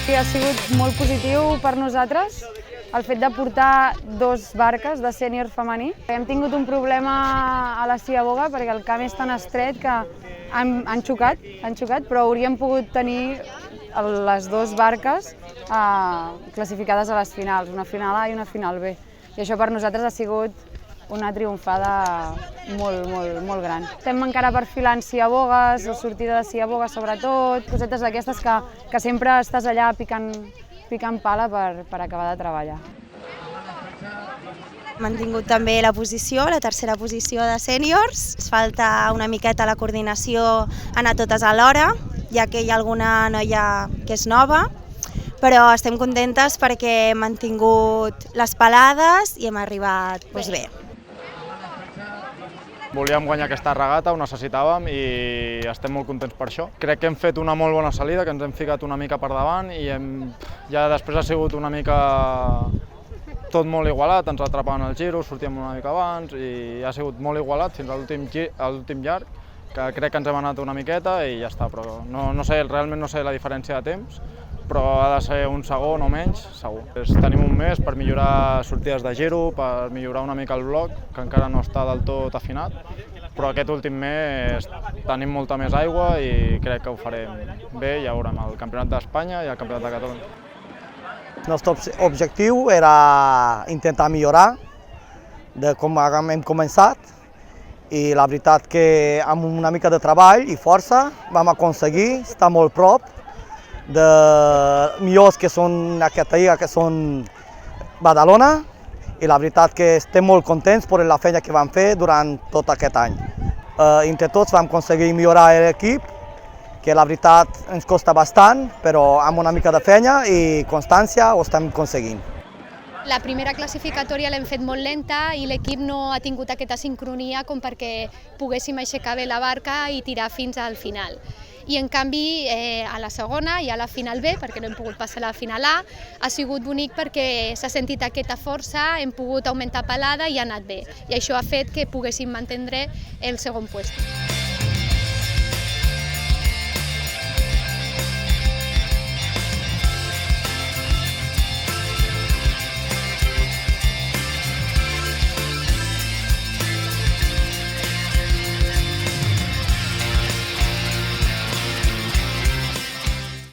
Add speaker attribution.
Speaker 1: Sí, ha sigut molt positiu per nosaltres el fet de portar dos barques de sènior femení. Hem tingut un problema a la Ciaboga perquè el camp és tan estret que han xocat, però hauríem pogut tenir les dues barques classificades a les finals, una final A i una final B. I això per nosaltres ha sigut una triomfada molt gran. Estem encara perfilant ciabogues, o sortida de ciaboga sobretot, cosetes d'aquestes que sempre estàs allà picant pala per acabar de treballar.
Speaker 2: Hem mantingut també la tercera posició de sèniors. Ens falta una miqueta la coordinació, anar totes alhora, ja que hi ha alguna noia que és nova, però estem contentes perquè hem mantingut les pelades i hem arribat bé.
Speaker 3: Volíem guanyar aquesta regata, ho necessitàvem i estem molt contents per això. Crec que hem fet una molt bona salida, que ens hem ficat una mica per davant i ja després ha sigut una mica tot molt igualat, ens atrapaven el giro, sortíem una mica abans i ha sigut molt igualat fins a l'últim llarg, que crec que ens hem anat una miqueta i ja està, però realment no sé la diferència de temps, però ha de ser un segon o menys, segur. Tenim un mes per millorar sortides de giro, per millorar una mica el bloc, que encara no està del tot afinat, però aquest últim mes tenim molta més aigua i crec que ho farem bé, ja veurem el Campionat d'Espanya i el Campionat de Catalunya.
Speaker 4: El nostre objectiu era intentar millorar de com hem començat i la veritat que amb una mica de treball i força vam aconseguir estar molt prop de millors que són aquesta lliga, que són Badalona, i la veritat que estem molt contents per la feina que vam fer durant tot aquest any. Entre tots vam aconseguir millorar l'equip, que la veritat ens costa bastant, però amb una mica de feina i constància ho estem aconseguint.
Speaker 5: La primera classificatòria l'hem fet molt lenta i l'equip no ha tingut aquesta sincronia com perquè poguéssim aixecar bé la barca i tirar fins al final. I en canvi a la segona i a la final B, perquè no hem pogut passar a la final A, ha sigut bonic perquè s'ha sentit aquesta força, hem pogut augmentar pelada i ha anat bé. I això ha fet que poguéssim mantenir el segon lloc.